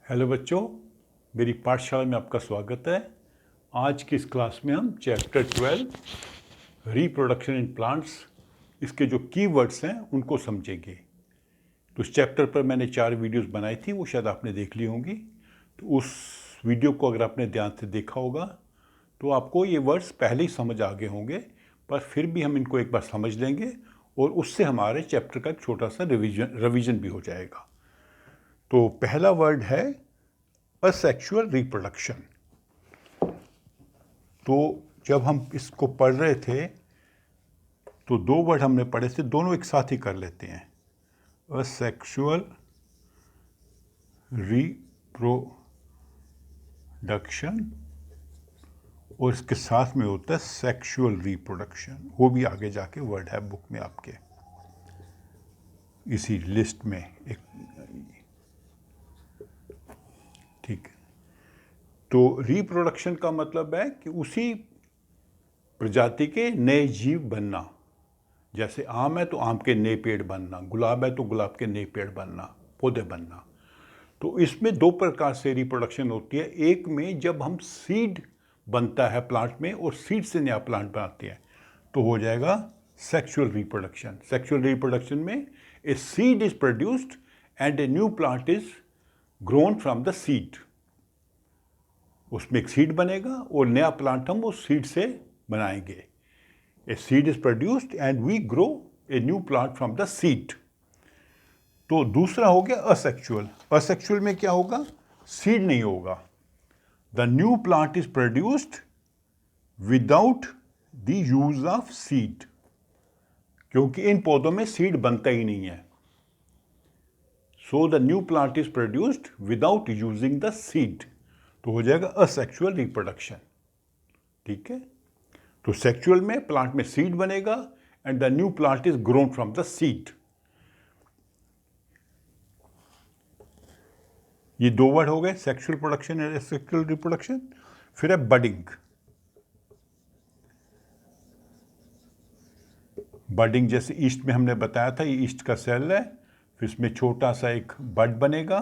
Hello बच्चों, मेरी पाठशाला में आपका स्वागत है। आज की इस क्लास में हम चैप्टर 12 रिप्रोडक्शन इन प्लांट्स इसके जो कीवर्ड्स हैं उनको समझेंगे। तो इस चैप्टर पर मैंने 4 वीडियोस बनाई थी, वो शायद आपने देख ली होंगी। तो उस वीडियो को अगर आपने ध्यान से देखा होगा तो आपको ये वर्ड्स पहले ही समझ आ गए होंगे, पर फिर भी हम इनको एक बार समझ लेंगे और उससे हमारे चैप्टर का एक छोटा सा रिवीजन भी हो जाएगा। तो पहला वर्ड है असेक्सुअल रिप्रोडक्शन। तो जब हम इसको पढ़ रहे थे तो 2 वर्ड हमने पढ़े थे, दोनों एक साथ ही कर लेते हैं। असेक्सुअल रिप्रोडक्शन और इसके साथ में होता है सेक्सुअल रिप्रोडक्शन। वो भी आगे जाके वर्ड है बुक में आपके इसी लिस्ट में एक, ठीक है। तो रिप्रोडक्शन का मतलब है कि उसी प्रजाति के नए जीव बनना। जैसे आम है तो आम के नए पेड़ बनना, गुलाब है तो गुलाब के नए पेड़ बनना, पौधे बनना। तो इसमें 2 प्रकार से रिप्रोडक्शन होती है। एक में जब हम सीड बनता है प्लांट में और सीड से नया प्लांट बनाते हैं तो हो जाएगा सेक्सुअल रिप्रोडक्शन। सेक्सुअल रिप्रोडक्शन में a seed is produced and a new plant is grown from the seed. उसमें एक सीड बनेगा और नया प्लांट हम उस सीड से बनाएंगे। A seed is produced and we grow a new plant from the seed. तो दूसरा हो गया असेक्सुअल। असेक्सुअल में क्या होगा? सीड नहीं होगा। The new plant is produced without the use of seed. क्योंकि इन पौधों में सीड बनता ही नहीं है। So the new plant is produced without using the seed. तो हो जाएगा असेक्सुअल रिप्रोडक्शन। ठीक है। तो सेक्सुअल में प्लांट में सीड बनेगा and the new plant is grown from the seed. ये 2 वर्ड हो गए, sexual production and sexual reproduction. फिर है बडिंग। बडिंग जैसे ईस्ट में हमने बताया था, ये ईस्ट का सेल है, फिर इसमें छोटा सा एक बड बनेगा,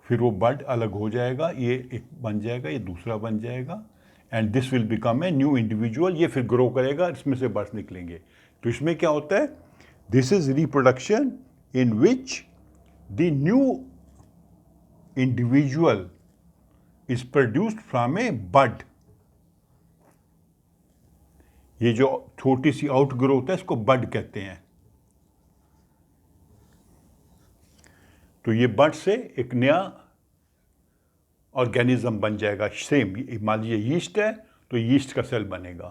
फिर वो बड अलग हो जाएगा, ये एक बन जाएगा, ये दूसरा बन जाएगा, and this will become a new individual. ये फिर ग्रो करेगा, इसमें से बर्ड्स निकलेंगे। तो इसमें क्या होता है? This is reproduction in which the new individual is produced from a bud. ये जो छोटी सी आउट ग्रोथ है इसको बड कहते हैं। तो ये बड से एक नया ऑर्गेनिज्म बन जाएगा। सेम मान लीजिए यीस्ट है तो यीस्ट का सेल बनेगा।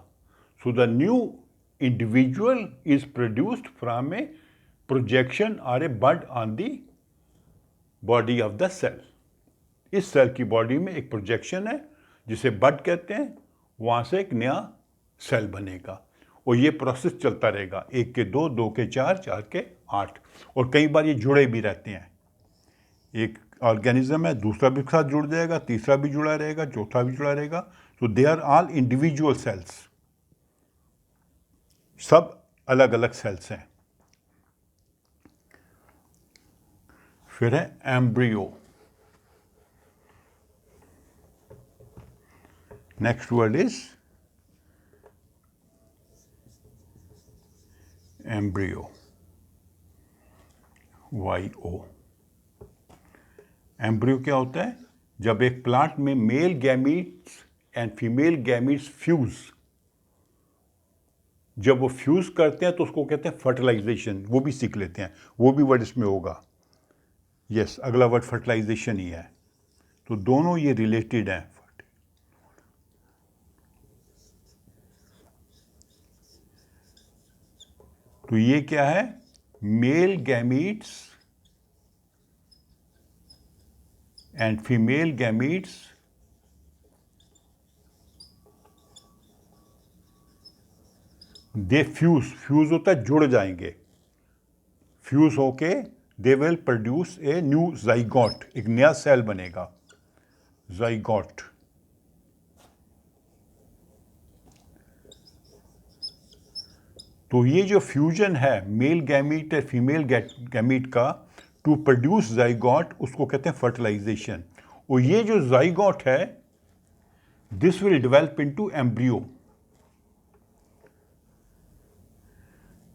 So the new individual is produced from a projection और a bud on the body of the cell. इस सेल की बॉडी में एक प्रोजेक्शन है जिसे बड कहते हैं, वहां से एक नया सेल बनेगा और ये प्रोसेस चलता रहेगा। 1 के 2, 2 के 4, 4 के 8, और कई बार ये जुड़े भी रहते हैं। एक ऑर्गेनिज्म है, दूसरा भी साथ जुड़ जाएगा, तीसरा भी जुड़ा रहेगा, चौथा भी जुड़ा रहेगा। तो they are all individual cells, सब अलग अलग सेल्स हैं। फिर है embryo. Next word is embryo, YO। Embryo क्या होता है? जब एक प्लांट में male gametes and female gametes fuse, जब वो फ्यूज करते हैं तो उसको कहते हैं फर्टिलाइजेशन। वो भी सीख लेते हैं, वो भी वर्ड इसमें होगा। यस, अगला वर्ड फर्टिलाइजेशन ही है। तो दोनों ये रिलेटेड हैं। तो ये क्या है? Mail gametes and female gametes they fuse होता है जुड़ जाएंगे। फ्यूज होके they will produce a new zygote, एक नया सेल बनेगा, जाइगोट। तो ये जो फ्यूजन है मेल गैमीट और फीमेल गैमीट का, टू प्रोड्यूस जाइगोट, उसको कहते हैं फर्टिलाइजेशन। और ये जो जाइगोट है, this will develop into embryo.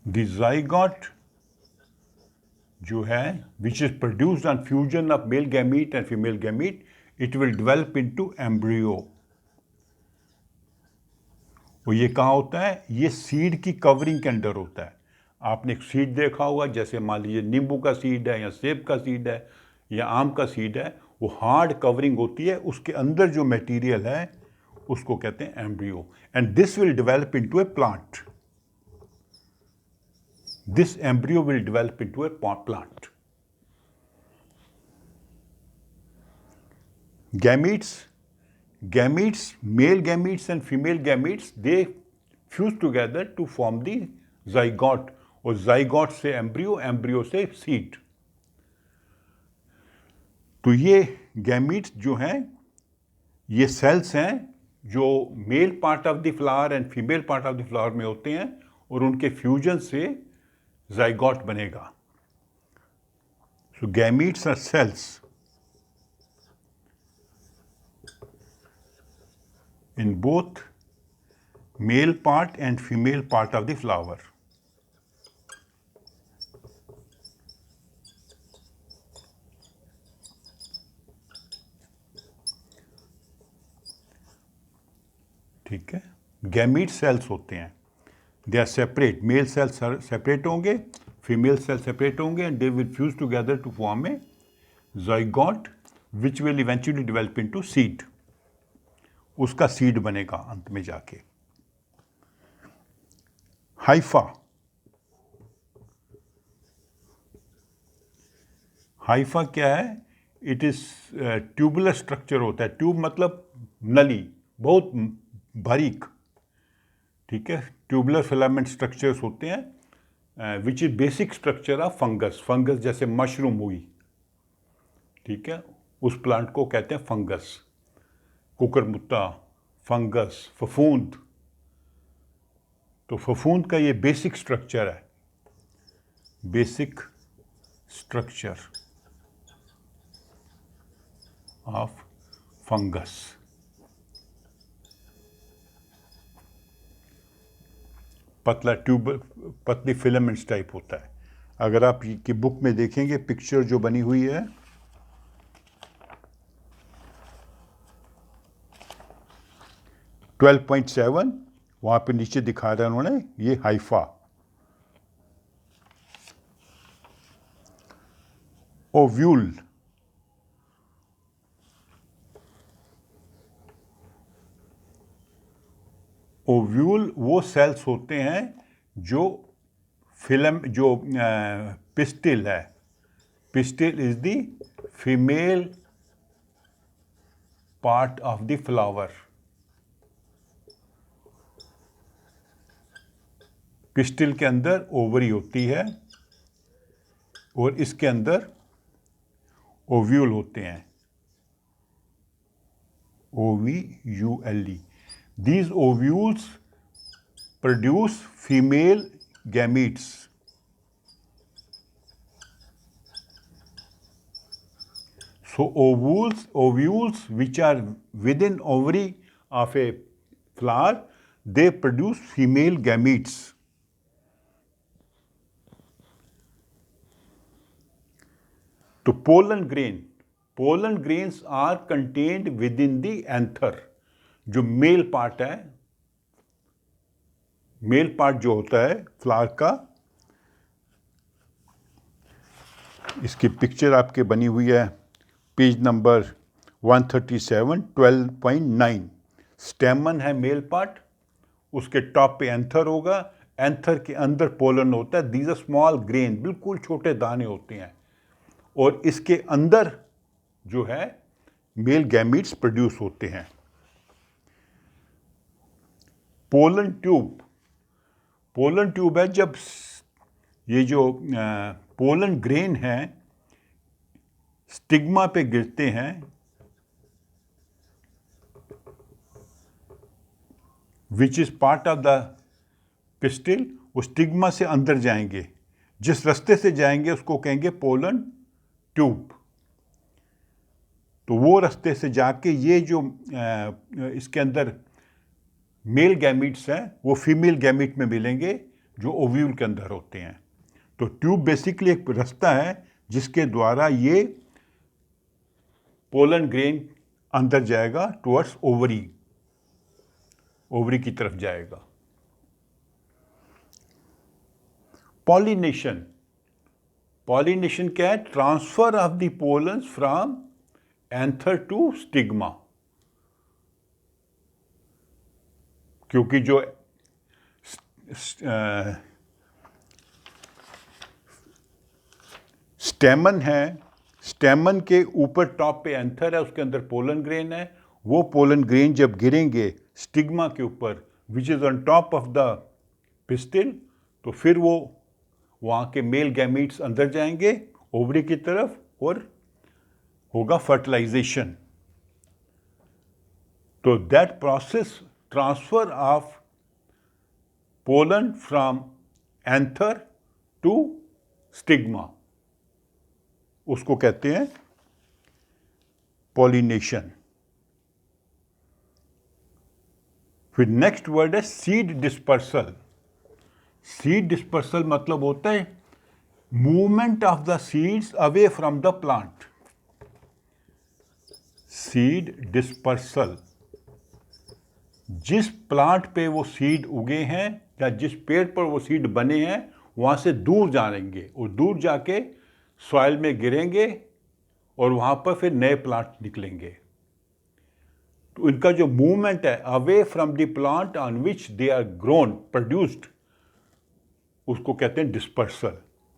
The zygote जो है which is produced on fusion of male gamete and female gamete, it will develop into embryo. और ये कहाँ होता है? ये सीड की कवरिंग के अंदर होता है। आपने एक सीड देखा होगा, जैसे मान लीजिए नींबू का सीड है या सेब का सीड है या आम का सीड है, वो हार्ड कवरिंग होती है, उसके अंदर जो मटेरियल है उसको कहते हैं embryo. And this will develop into A plant. This embryo will develop into A plant. Gametes, male gametes and female gametes, they fuse together to form the zygote, और zygote से embryo, embryo से seed। तो ये gametes जो हैं, ये cells हैं जो male part of the flower and female part of the flower में होते हैं, और उनके fusion से zygote बनेगा। So gametes are cells in both male part and female part of the flower। ठीक है, गैमीट सेल्स होते हैं, they are separate. Male cells separate होंगे, फीमेल सेल सेपरेट होंगे, and they will fuse together to form a zygote which will eventually develop into seed. उसका seed बनेगा अंत में जाके। हाइफा, हाइफा क्या है? इट इज ट्यूबुलर स्ट्रक्चर होता है। ट्यूब मतलब नली, बहुत बारीक। ठीक है, ट्यूबुलर फिलामेंट स्ट्रक्चर्स होते हैं, which is basic structure of fungus. Fungus जैसे मशरूम हुई, ठीक है, उस प्लांट को कहते हैं फंगस। कुकरमुत्ता, फंगस, फफूंद। तो फफूंद का ये बेसिक स्ट्रक्चर है, बेसिक स्ट्रक्चर ऑफ फंगस। पतला ट्यूब, पतली फिलामेंट्स टाइप होता है। अगर आप की बुक में देखेंगे पिक्चर जो बनी हुई है, ट्वेल्व 12.7, वहाँ पे नीचे दिखा रहे हैं उन्होंने, ये हाइफा। ओव्यूल, ओव्यूल वो सेल्स होते हैं जो जो पिस्टिल है। Pistil is the female part of the flower. Pistil के अंदर ओवरी होती है और इसके अंदर ओव्यूल होते हैं, OVULE। These ovules produce female gametes। So ovules which are within ovary of a flower, they produce female gametes। तो pollen grains are contained within the anther। जो मेल पार्ट है, मेल पार्ट जो होता है flower का, इसकी picture आपके बनी हुई है पेज नंबर 137, 12.9। स्टेमन है मेल पार्ट, उसके टॉप पे एंथर होगा, एंथर के अंदर पोलन होता है। दीज आर स्मॉल ग्रेन, बिल्कुल छोटे दाने होते हैं, और इसके अंदर जो है मेल गैमीट्स प्रोड्यूस होते हैं। पोलन ट्यूब है, जब ये जो पोलन ग्रेन है स्टिग्मा पे गिरते हैं, which is part of the pistil, वो स्टिग्मा से अंदर जाएंगे। जिस रास्ते से जाएंगे उसको कहेंगे पोलन ट्यूब, तो वो रास्ते से जाके ये जो इसके अंदर मेल गैमीट्स हैं वो फीमेल गैमीट में मिलेंगे जो ओव्यूल के अंदर होते हैं। तो ट्यूब बेसिकली एक रास्ता है जिसके द्वारा ये पोलन ग्रेन अंदर जाएगा टुवर्ड्स ओवरी की तरफ जाएगा। पॉलिनेशन क्या है? Transfer of the pollens from anther to stigma. क्योंकि जो स्टेमन है, स्टेमन के ऊपर टॉप पे एंथर है, उसके अंदर पोलन ग्रेन है। वो पोलन ग्रेन जब गिरेंगे स्टिग्मा के ऊपर which is on top of the pistil, तो फिर वो वहाँ के मेल गैमीट्स अंदर जाएंगे ओवरी की तरफ और होगा फर्टिलाइजेशन। तो that process transfer of pollen from anther to stigma, उसको कहते हैं पॉलिनेशन। फिर नेक्स्ट वर्ड है सीड डिस्पर्सल। सीड डिस्पर्सल मतलब होता है movement of the seeds away from the plant. Seed dispersal, जिस प्लांट पे वो सीड उगे हैं या जिस पेड़ पर वो सीड बने हैं वहाँ से दूर जाएंगे और दूर जाके सॉइल में गिरेंगे और वहाँ पर फिर नए प्लांट निकलेंगे। तो इनका जो मूवमेंट है away from the plant on which they are grown produced, उसको कहते हैं डिस्पर्सल।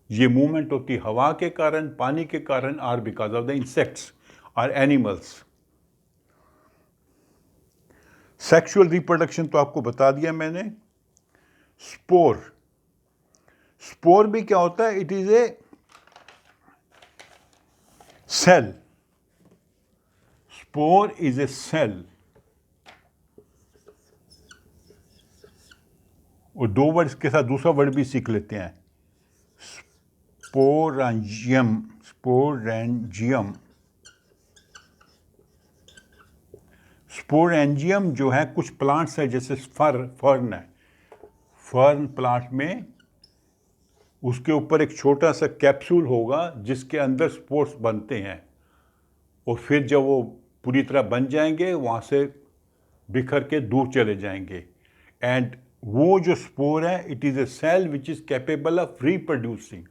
ये मूवमेंट होती है हवा के कारण, पानी के कारण, or because of the insects और एनिमल्स। सेक्सुअल रिप्रोडक्शन तो आपको बता दिया मैंने। स्पोर भी क्या होता है? It is a cell. Spore is a cell. और दो वर्ड के साथ दूसरा वर्ड भी सीख लेते हैं, स्पोरेंजियम। स्पोरेंजियम जो है कुछ प्लांट्स है, जैसे फर्न है। फर्न प्लांट में उसके ऊपर एक छोटा सा कैप्सूल होगा जिसके अंदर स्पोर्स बनते हैं और फिर जब वो पूरी तरह बन जाएंगे वहाँ से बिखर के दूर चले जाएंगे। एंड वो जो स्पोर है it is a cell which is capable of reproducing.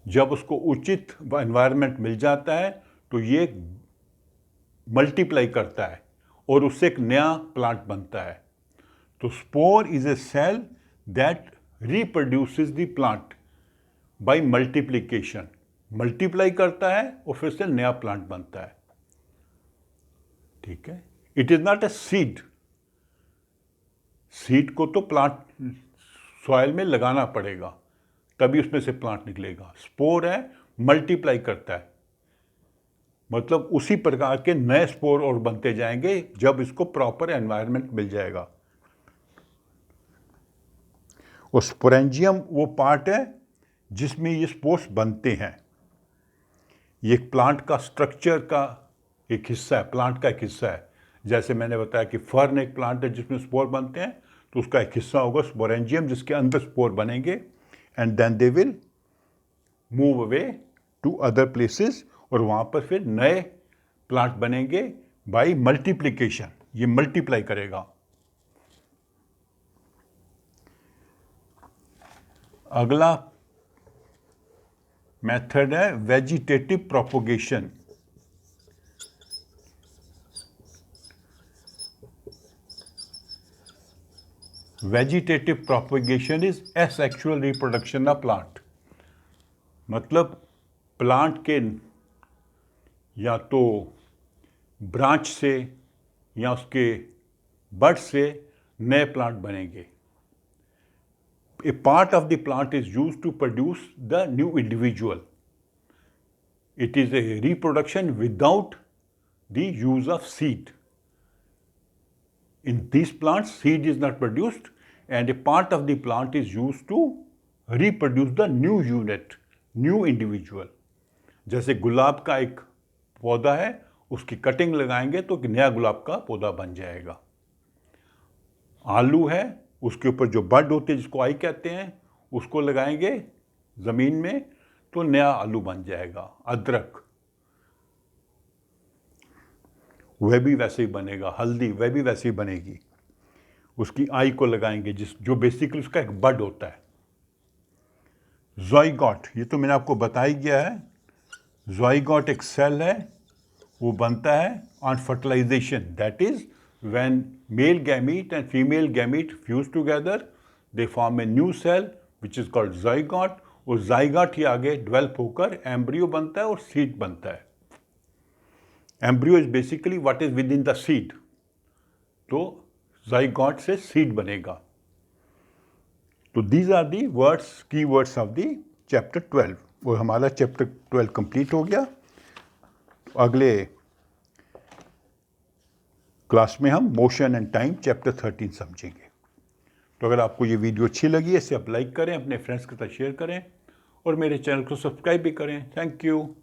जब उसको उचित एनवायरनमेंट मिल जाता है तो ये मल्टीप्लाई करता है और उससे एक नया प्लांट बनता है। तो spore is a cell that reproduces the plant by multiplication. Multiply करता है और फिर से नया प्लांट बनता है। ठीक है, it is not a seed. Seed को तो प्लांट सॉइल में लगाना पड़ेगा तभी उसमें से प्लांट निकलेगा। स्पोर है, मल्टीप्लाई करता है, मतलब उसी प्रकार के नए स्पोर और बनते जाएंगे जब इसको प्रॉपर एनवायरनमेंट मिल जाएगा। और स्पोरेंजियम वो पार्ट है जिसमें ये स्पोर्स बनते हैं। ये एक प्लांट का स्ट्रक्चर का एक हिस्सा है, प्लांट का एक हिस्सा है। जैसे मैंने बताया कि फर्न एक प्लांट है जिसमें स्पोर बनते हैं, तो उसका एक हिस्सा होगा स्पोरेंजियम जिसके अंदर स्पोर बनेंगे and then they will move away to other places और वहाँ पर फिर नए प्लांट बनेंगे बाय मल्टीप्लिकेशन। ये मल्टीप्लाई करेगा। अगला मेथड है vegetative propagation. Vegetative propagation is asexual reproduction of plant. मतलब प्लांट के या तो ब्रांच से या उसके बड से नए प्लांट बनेंगे। A part of the plant is used to produce the new individual. It is a reproduction without the use of seed. In these plants, seed is not produced and a part of the plant is used to reproduce the new unit, new individual. जैसे गुलाब का एक पौधा है, उसकी cutting लगाएंगे तो एक नया गुलाब का पौधा बन जाएगा। आलू है, उसके ऊपर जो बड होती है जिसको आई कहते हैं, उसको लगाएंगे ज़मीन में तो नया आलू बन जाएगा। अदरक वह भी वैसे ही बनेगा। हल्दी वह भी वैसे ही बनेगी। उसकी आई को लगाएंगे जो बेसिकली उसका एक बड होता है। ज़ाइगोट, ये तो मैंने आपको बता ही गया है। ज़ाइगोट एक सेल है, वो बनता है on fertilization, that is when male gamete and female gamete fuse together they form a new cell which is called zygote. और ज़ाइगोट ही आगे डेवलप होकर एम्ब्रियो बनता है और सीड बनता है। Embryo is basically what is with in the seed, तो ज़ाइगोट से सीड बनेगा। तो दीज आर दी वर्ड्स, की वर्ड्स ऑफ दी चैप्टर 12। और हमारा चैप्टर 12 कंप्लीट हो गया। अगले क्लास में हम मोशन एंड टाइम चैप्टर 13 समझेंगे। तो अगर आपको ये वीडियो अच्छी लगी है, इसे आप लाइक करें, अपने फ्रेंड्स के साथ शेयर करें और मेरे चैनल को सब्सक्राइब भी करें। Thank you.